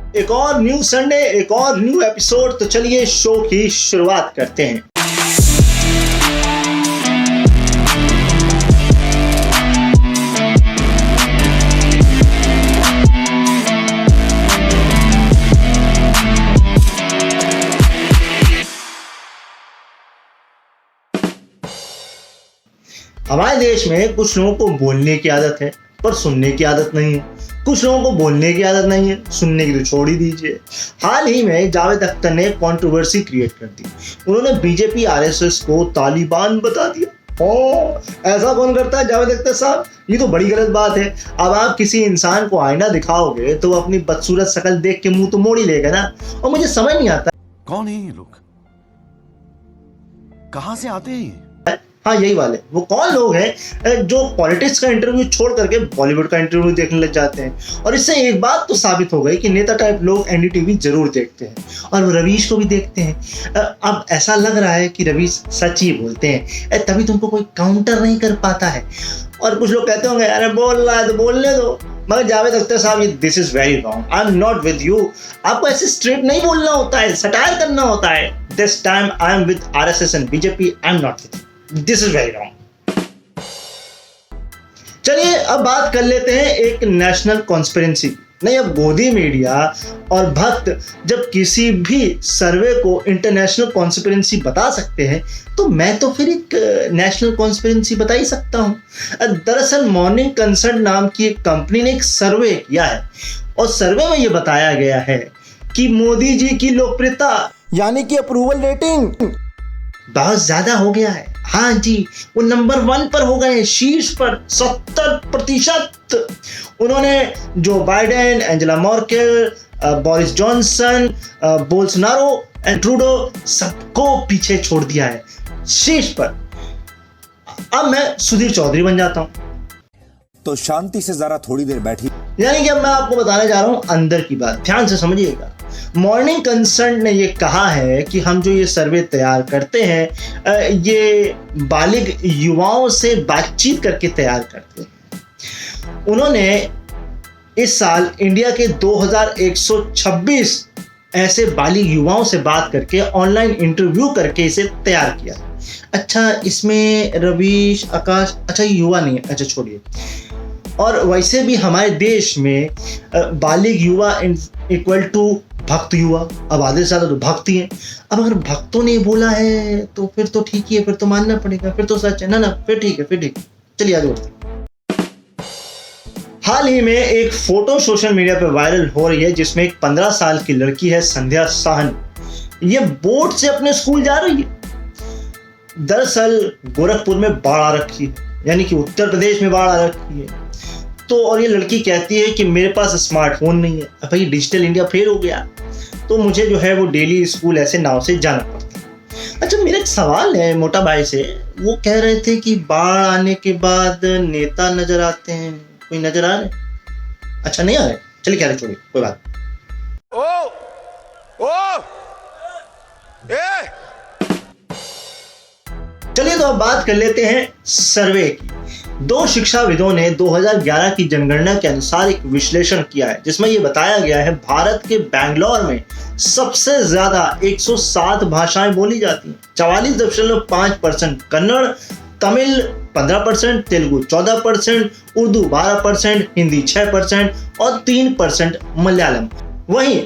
एक और new Sunday, एक और न्यू एपिसोड। तो चलिए शो की शुरुआत करते हैं। हमारे देश में कुछ लोगों को बोलने की आदत है पर सुनने की आदत नहीं है। कुछ लोगों को बोलने की आदत नहीं है, सुनने की तो छोड़ ही दीजिए। हाल ही में जावेद अख्तर ने कंट्रोवर्सी क्रिएट कर दी। उन्होंने बीजेपी आरएसएस को तालिबान बता दिया। ऐसा कौन करता है जावेद अख्तर साहब? ये तो बड़ी गलत बात है। अब आप किसी इंसान को आईना दिखाओगे तो वो अपनी बदसूरत शक्ल देख के मुंह तो मोड़ ही लेगा ना। और मुझे समझ नहीं आता कौन है ये लोग, कहां से आते हैं? हाँ, यही वाले वो कौन लोग हैं जो पॉलिटिक्स का इंटरव्यू छोड़ करके बॉलीवुड का इंटरव्यू देखने लग जाते हैं। और इससे एक बात तो साबित हो गई कि नेता टाइप लोग एनडीटीवी जरूर देखते हैं और वो रवीश को भी देखते हैं। अब ऐसा लग रहा है कि रवीश सच ही बोलते हैं, तभी तो उनको कोई काउंटर नहीं कर पाता है। और कुछ लोग कहते होंगे अरे बोल रहा है तो बोलने दो, मगर जावेद अख्तर साहब this is very wrong. I am not with you. आपको ऐसे स्ट्रेट नहीं बोलना होता है, सटायर करना होता है। This time I am with RSS and BJP, I am not with. This is very wrong. चलिए अब बात कर लेते हैं एक नेशनल कॉन्स्पिरेंसी। नहीं, अब गोदी मीडिया और भक्त जब किसी भी सर्वे को इंटरनेशनल कॉन्स्पिरेंसी बता सकते हैं तो मैं तो फिर एक नेशनल कॉन्स्पिरेंसी बता ही सकता हूं। दरअसल मॉर्निंग कंसर्न नाम की एक कंपनी ने एक सर्वे किया है और सर्वे में यह बताया गया है कि मोदी जी की लोकप्रियता यानी कि अप्रूवल रेटिंग बहुत ज्यादा हो गया है। हाँ जी, वो नंबर 1 पर हो गए, शीर्ष पर 70%। उन्होंने Joe Biden, Angela Merkel, Boris Johnson, Bolsonaro and Trudeau सबको पीछे छोड़ दिया है, शीर्ष पर। अब मैं सुधीर चौधरी बन जाता हूं तो शांति से जरा थोड़ी देर बैठी। यानी कि अब मैं आपको बताने जा रहा हूं अंदर की बात, ध्यान से समझिएगा। मॉर्निंग कंसर्न ने ये कहा है कि हम जो ये सर्वे तैयार करते हैं ये बालिग युवाओं से बातचीत करके तैयार करते हैं। उन्होंने इस साल इंडिया के 2126 ऐसे बालिग युवाओं से बात करके ऑनलाइन इंटरव्यू करके इसे तैयार किया। अच्छा, इसमें रवीश, आकाश, अच्छा युवा नहीं है, अच्छा छोड़िए। और वैसे भी हमारे देश में बालिग युवा इक्वल टू भक्त युवा, अब आधे से ज्यादा तो भक्त ही है। अब अगर भक्तों ने बोला है तो फिर तो ठीक ही है, फिर तो मानना पड़ेगा, फिर तो सच है ना। फिर ठीक है। चलिए आगे बढ़ते। हाल ही में एक फोटो सोशल मीडिया पे वायरल हो रही है जिसमें एक 15 साल की लड़की है, संध्या साहन। ये बोट से अपने स्कूल जा रही है। दरअसल गोरखपुर में बाढ़ आ रखी है, यानी कि उत्तर प्रदेश में बाढ़ आ रखी है। तो और ये लड़की कहती है कि मेरे पास स्मार्टफोन नहीं है। अब भाई डिजिटल इंडिया फेल हो गया तो मुझे जो है वो डेली स्कूल ऐसे नाव से जाना पड़ता है। अच्छा, मेरा एक सवाल है मोटा भाई से। वो कह रहे थे कि बाढ़ आने के बाद नेता नजर आते हैं, कोई नजर आ रहे? अच्छा नहीं आ रहे, चलिए कह रहे, छोड़िए कोई बात। चलिए तो अब बात कर लेते हैं सर्वे की। 2 शिक्षाविदों ने 2011 की जनगणना के अनुसार एक विश्लेषण किया है जिसमें यह बताया गया है भारत के बैंगलोर में सबसे ज्यादा 107 भाषाएं बोली जाती हैं। 44.5% कन्नड़, तमिल 15%, तेलुगु 14%, उर्दू 12%, हिंदी 6% और 3% मलयालम। वहीं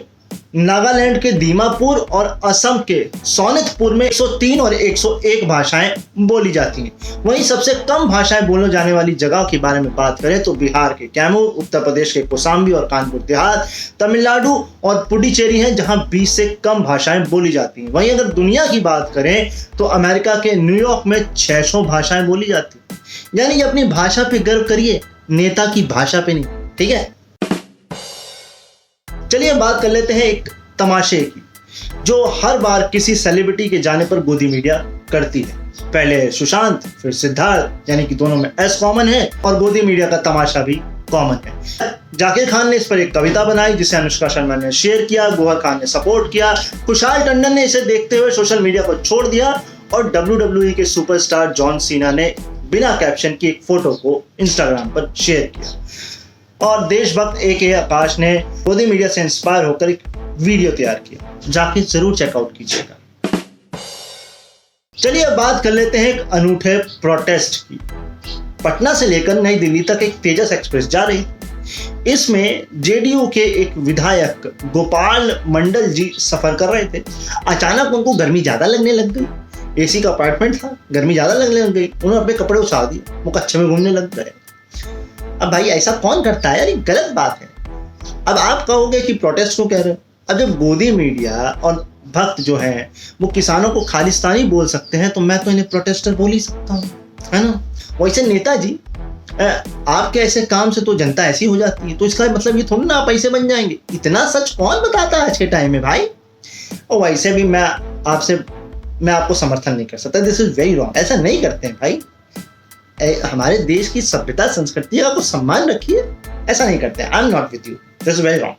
नागालैंड के दीमापुर और असम के सोनितपुर में 103 और 101 भाषाएं बोली जाती हैं। वहीं सबसे कम भाषाएं बोलने जाने वाली जगह के बारे में बात करें तो बिहार के कैमूर, उत्तर प्रदेश के कौशाम्बी और कानपुर देहात, तमिलनाडु और पुडुचेरी हैं जहां 20 से कम भाषाएं बोली जाती हैं। वहीं अगर दुनिया की बात करें तो अमेरिका के न्यूयॉर्क में 600 भाषाएं बोली जाती हैं। यानी कि अपनी भाषा पे गर्व करिए, नेता की भाषा पे नहीं, ठीक है। चलिए बात कर लेते हैं एक तमाशे की जो हर बार किसी सेलिब्रिटी के जाने पर गोदी मीडिया करती है। पहले सुशांत, फिर सिद्धार्थ, यानी कि दोनों में एस कॉमन है और गोदी मीडिया का तमाशा भी कॉमन है। जाकिर खान ने इस पर एक कविता बनाई जिसे अनुष्का शर्मा ने शेयर किया, गौहर खान ने सपोर्ट किया, खुशहाल टंडन ने इसे देखते हुए सोशल मीडिया को छोड़ दिया और WWE के सुपरस्टार जॉन सीना ने बिना कैप्शन की एक फोटो को इंस्टाग्राम पर शेयर किया। और देशभक्त AK आकाश ने गोदी मीडिया से इंस्पायर होकर एक वीडियो तैयार किया, जाके जरूर चेकआउट कीजिएगा। चलिए अब बात कर लेते हैं एक अनूठे प्रोटेस्ट की। पटना से लेकर नई दिल्ली तक एक तेजस एक्सप्रेस जा रही। इसमें JDU के एक विधायक गोपाल मंडल जी सफर कर रहे थे। अचानक उनको गर्मी ज्यादा लगने लग गई। AC का अपार्टमेंट था, गर्मी ज्यादा लगने लग गई। उन्होंने अपने कपड़े उछाल दिए, वो कच्चे में घूमने लग गए। अब भाई ऐसा कौन करता है यार, ये गलत बात है। अब आप कहोगे कि प्रोटेस्ट क्यों कह रहे हो। अब जब गोदी मीडिया और भक्त जो हैं वो किसानों को खालिस्तानी बोल सकते हैं, तो मैं तो इन्हें प्रोटेस्टर बोल ही सकता हूँ, है ना। वैसे नेताजी, आपके ऐसे काम से तो जनता ऐसी हो जाती है, तो इसका मतलब ये थोड़ी ना आप ऐसे बन जाएंगे। इतना सच कौन बताता है आज के टाइम में भाई। और वैसे भी मैं आपको समर्थन नहीं कर सकता। This is very wrong. ऐसा नहीं करते हैं भाई। हमारे देश की सभ्यता संस्कृति का कुछ सम्मान रखिए, ऐसा नहीं करते हैं। I am not with you, this is very wrong.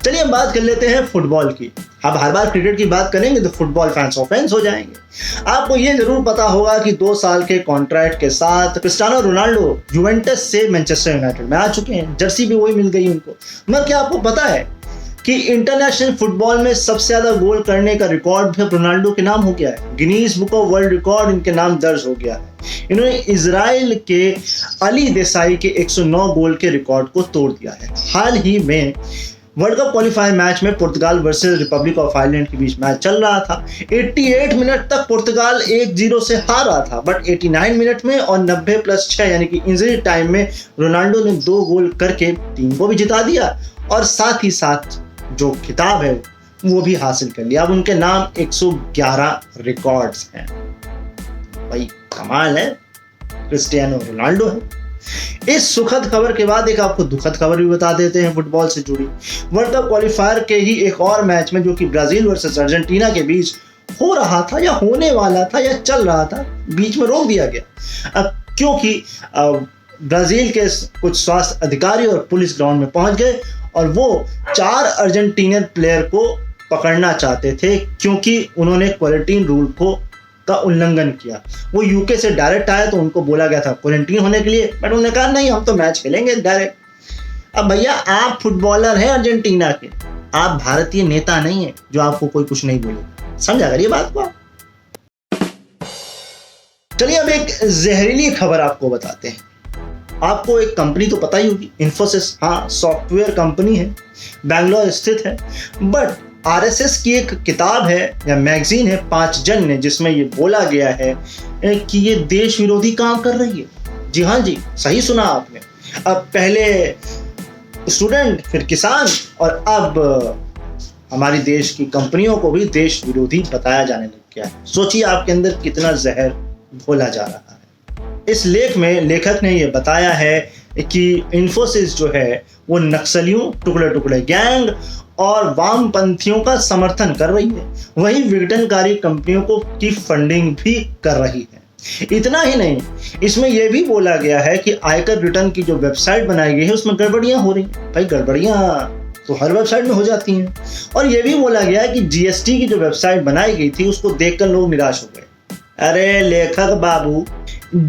चलिए हम बात कर लेते हैं फुटबॉल की। अब हर बार क्रिकेट की बात करेंगे तो फुटबॉल फैंस ऑफेंस हो जाएंगे। आपको ये जरूर पता होगा कि 2 साल के कॉन्ट्रैक्ट के साथ क्रिस्टियानो रोनाल्डो यूवेंटस से मैनचेस्टर यूनाइटेड में आ चुके हैं। जर्सी भी वही मिल गई उनको। मगर क्या आपको पता है कि इंटरनेशनल फुटबॉल में सबसे ज्यादा गोल करने का रिकॉर्ड भी रोनाल्डो के नाम हो गया है। Guinness book of world record इनके नाम दर्ज हो गया है। इन्होंने इजराइल के अली देसाई के 109 गोल के रिकॉर्ड को तोड़ दिया है। हाल ही में वर्ल्ड कप क्वालिफायर मैच में पुर्तगाल वर्सेस रिपब्लिक ऑफ आयरलैंड के बीच मैच चल रहा था। 88 मिनट तक पुर्तगाल 1-0 से हार रहा था, बट 89 मिनट में और 90+6 यानी कि इंजरी टाइम में रोनाल्डो ने 2 गोल करके टीम को भी जिता दिया और साथ ही साथ जो खिताब है वो भी हासिल कर लिया। अब उनके नाम 111 रिकॉर्ड्स हैं। भाई कमाल है, क्रिस्टियानो रोनाल्डो है। इस सुखद खबर के बाद एक आपको दुखद खबर भी बता देते हैं फुटबॉल से जुड़ी। वर्ल्ड कप क्वालिफायर के ही एक और मैच में, जो कि ब्राजील वर्सेस अर्जेंटीना के बीच हो रहा था या होने वाला था या चल रहा था, बीच में रोक दिया गया क्योंकि ब्राजील के कुछ स्वास्थ्य अधिकारी और पुलिस ग्राउंड में पहुंच गए और वो 4 अर्जेंटीनियन प्लेयर को पकड़ना चाहते थे क्योंकि उन्होंने क्वारंटीन रूल का उल्लंघन किया। वो यूके से डायरेक्ट आए तो उनको बोला गया था क्वारंटीन होने के लिए, बट उन्होंने कहा नहीं, हम तो मैच खेलेंगे डायरेक्ट। अब भैया आप फुटबॉलर हैं अर्जेंटीना के, आप भारतीय नेता नहीं है जो आपको कोई कुछ नहीं बोले। समझा करिए बात को। चलिए अब एक जहरीली खबर आपको बताते हैं। आपको एक कंपनी तो पता ही होगी, इन्फोसिस। हाँ, सॉफ्टवेयर कंपनी है, बैंगलोर स्थित है। बट RSS की एक किताब है या मैगजीन है 5 जन, जिसमें ये बोला गया है कि ये देश विरोधी काम कर रही है। जी हाँ जी, सही सुना आपने। अब पहले स्टूडेंट, फिर किसान और अब हमारी देश की कंपनियों को भी देश विरोधी बताया जाने लग गया है। सोचिए आपके अंदर कितना जहर घोला जा रहा है। इस लेख में लेखक ने ये बताया है कि इन्फोसिस जो है वो नक्सलियों, टुकड़े टुकड़े गैंग और वामपंथियों का समर्थन कर रही है। वही विघटनकारी कंपनियों को की फंडिंग भी कर रही है। इतना ही नहीं, इसमें यह भी बोला गया है कि आयकर रिटर्न की जो वेबसाइट बनाई गई है उसमें गड़बड़ियां हो रही हैं। भाई गड़बड़ियां तो हर वेबसाइट में हो जाती हैं। और यह भी बोला गया है कि GST की जो वेबसाइट बनाई गई थी उसको देखकर लोग निराश हो गए। अरे लेखक बाबू,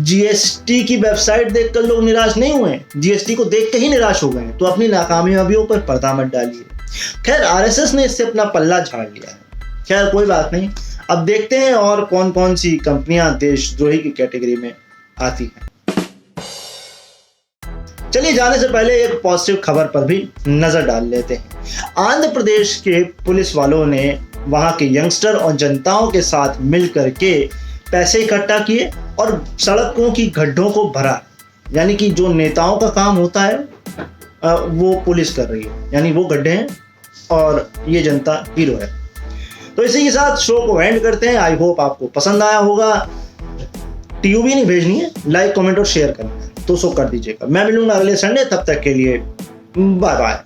GST की वेबसाइट देखकर लोग निराश नहीं हुए, GST को देख के ही निराश हो गए। तो अपनी नाकामयाबियों पर पर्दा मत डालिए। खैर RSS ने इससे अपना पल्ला झाड़ लिया है। खैर कोई बात नहीं, अब देखते हैं और कौन कौन सी कंपनियां देशद्रोही की कैटेगरी में आती हैं। चलिए जाने से पहले एक पॉजिटिव खबर पर भी नजर डाल लेते हैं। आंध्र प्रदेश के पुलिस वालों ने वहां के यंगस्टर और जनताओं के साथ मिलकर के पैसे इकट्ठा किए और सड़कों की गड्ढों को भरा। यानी कि जो नेताओं का काम होता है वो पुलिस कर रही है, यानी वो गड्ढे हैं और ये जनता हीरो है। तो इसी के साथ शो को एंड करते हैं। आई होप आपको पसंद आया होगा। TUB नहीं भेजनी है, लाइक कमेंट और शेयर करना है तो सो कर दीजिएगा। मैं मिलूंगा अगले संडे, तब तक के लिए बाय बाय।